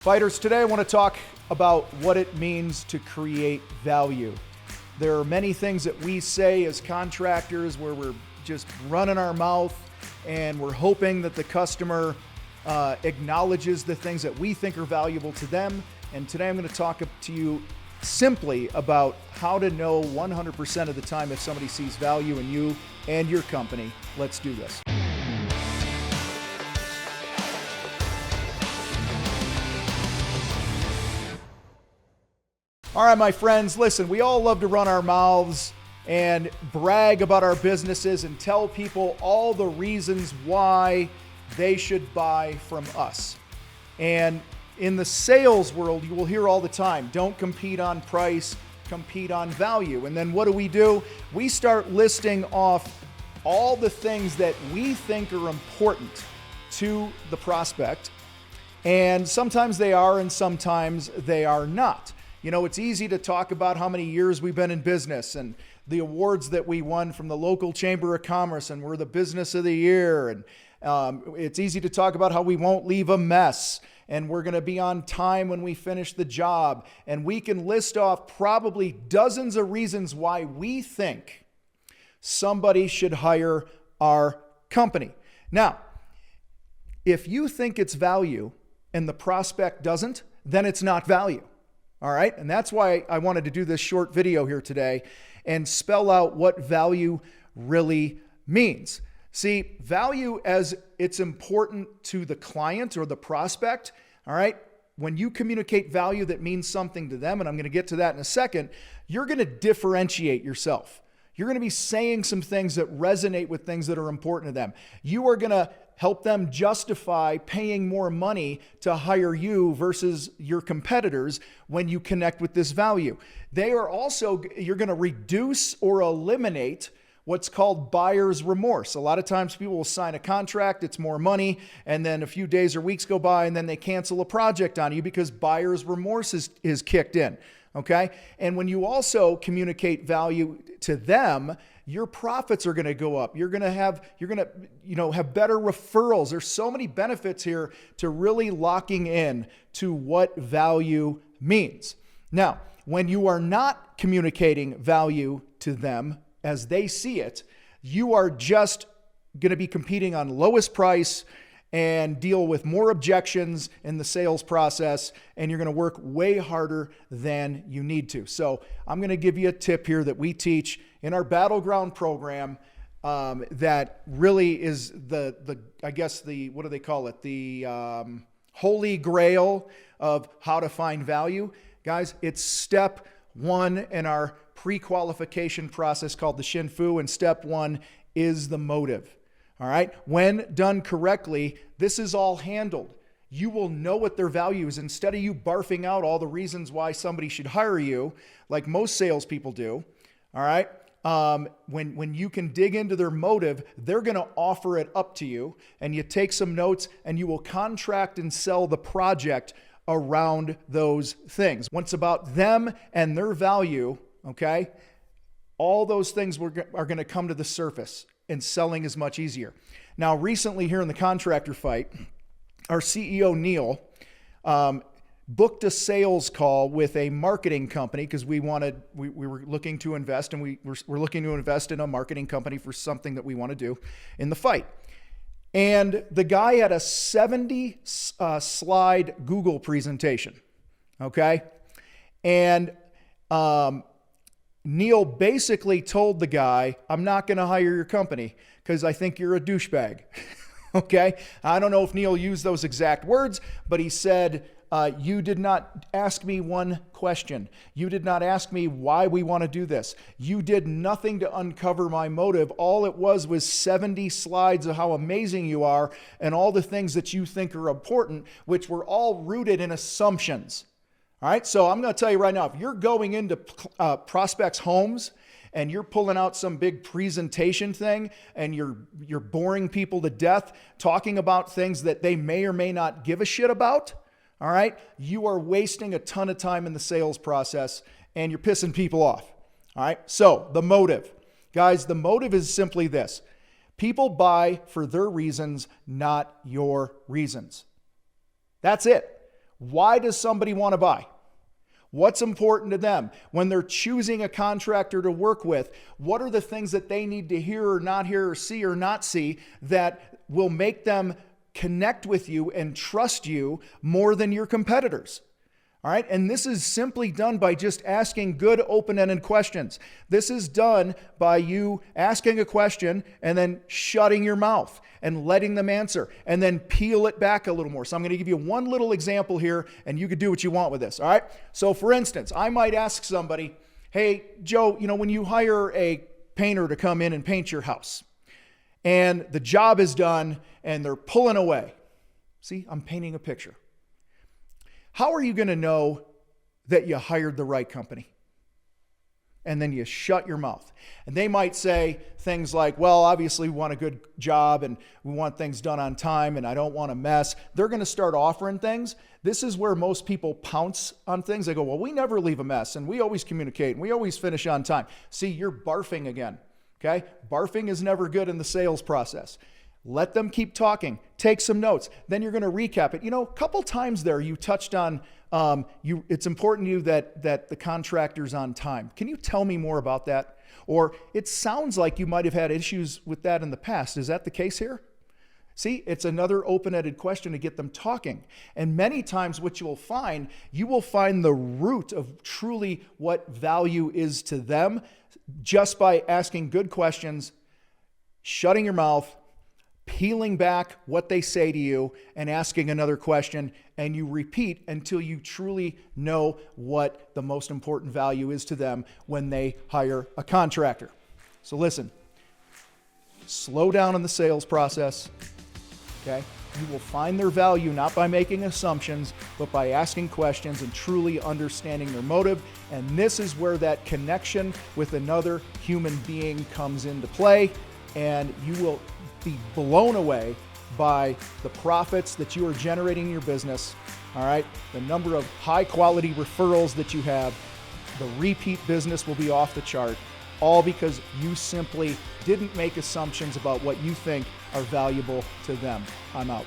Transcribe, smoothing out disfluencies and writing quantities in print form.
Fighters, today I want to talk about what it means to create value. There are many things that we say as contractors where we're just running our mouth and we're hoping that the customer acknowledges the things that we think are valuable to them. And today I'm going to talk to you simply about how to know 100% of the time if somebody sees value in you and your company. Let's do this. All right, my friends, listen, we all love to run our mouths and brag about our businesses and tell people all the reasons why they should buy from us. And in the sales world, you will hear all the time, don't compete on price, compete on value. And then what do? We start listing off all the things that we think are important to the prospect. And sometimes they are and sometimes they are not. You know, it's easy to talk about how many years we've been in business and the awards that we won from the local Chamber of Commerce and we're the business of the year. And it's easy to talk about how we won't leave a mess and we're going to be on time when we finish the job. And we can list off probably dozens of reasons why we think somebody should hire our company. Now, if you think it's value and the prospect doesn't, then it's not value. All right. And that's why I wanted to do this short video here today and spell out what value really means. See, value as it's important to the client or the prospect. All right. When you communicate value that means something to them, and I'm going to get to that in a second, you're going to differentiate yourself. You're going to be saying some things that resonate with things that are important to them. You are going to help them justify paying more money to hire you versus your competitors when you connect with this value. You're going to reduce or eliminate what's called buyer's remorse. A lot of times people will sign a contract, it's more money, and then a few days or weeks go by and then they cancel a project on you because buyer's remorse is kicked in. Okay. And when you also communicate value to them, your profits are going to go up. You're going to have better referrals. There's so many benefits here to really locking in to what value means. Now, when you are not communicating value to them as they see it, you are just going to be competing on lowest price and deal with more objections in the sales process, and you're going to work way harder than you need to. So I'm going to give you a tip here that we teach in our Battleground program that really is the what do they call it? The holy grail of how to find value. Guys, it's step one in our pre-qualification process called the Shin Fu, and step one is the motive. All right. When done correctly, this is all handled. You will know what their value is. Instead of you barfing out all the reasons why somebody should hire you, like most salespeople do. All right. When you can dig into their motive, they're going to offer it up to you, and you take some notes and you will contract and sell the project around those things. Once it's about them and their value, okay, all those things are going to come to the surface. And selling is much easier. Now, recently here in the contractor fight, our CEO, Neil, booked a sales call with a marketing company because we were looking to invest, and we're looking to invest in a marketing company for something that we want to do in the fight. And the guy had a 70 slide Google presentation. Okay. And, Neil basically told the guy, I'm not going to hire your company because I think you're a douchebag. Okay. I don't know if Neil used those exact words, but he said, you did not ask me one question. You did not ask me why we want to do this. You did nothing to uncover my motive. All it was 70 slides of how amazing you are and all the things that you think are important, which were all rooted in assumptions. All right, so I'm going to tell you right now, if you're going into prospects' homes and you're pulling out some big presentation thing and you're boring people to death talking about things that they may or may not give a shit about, all right, you are wasting a ton of time in the sales process and you're pissing people off. All right, so the motive. Guys, the motive is simply this. People buy for their reasons, not your reasons. That's it. Why does somebody want to buy? What's important to them? When they're choosing a contractor to work with, what are the things that they need to hear or not see that will make them connect with you and trust you more than your competitors? All right. And this is simply done by just asking good open-ended questions. This is done by you asking a question and then shutting your mouth and letting them answer and then peel it back a little more. So I'm going to give you one little example here and you could do what you want with this. All right. So for instance, I might ask somebody, hey, Joe, when you hire a painter to come in and paint your house and the job is done and they're pulling away. See, I'm painting a picture. How are you going to know that you hired the right company? And then you shut your mouth. And they might say things like, well, obviously we want a good job and we want things done on time and I don't want a mess. They're going to start offering things. This is where most people pounce on things. They go, well, we never leave a mess and we always communicate and we always finish on time. See, you're barfing again. Okay? Barfing is never good in the sales process. Let them keep talking. Take some notes. Then you're going to recap it. A couple times there you touched on it's important to you that the contractor's on time. Can you tell me more about that? Or it sounds like you might have had issues with that in the past. Is that the case here? See, it's another open-ended question to get them talking. And many times what you will find the root of truly what value is to them just by asking good questions, shutting your mouth, peeling back what they say to you and asking another question, and you repeat until you truly know what the most important value is to them when they hire a contractor. So listen, slow down in the sales process, okay? You will find their value not by making assumptions, but by asking questions and truly understanding their motive. And this is where that connection with another human being comes into play, and you will be blown away by the profits that you are generating in your business. All right. The number of high quality referrals that you have, the repeat business will be off the chart, all because you simply didn't make assumptions about what you think are valuable to them. I'm out.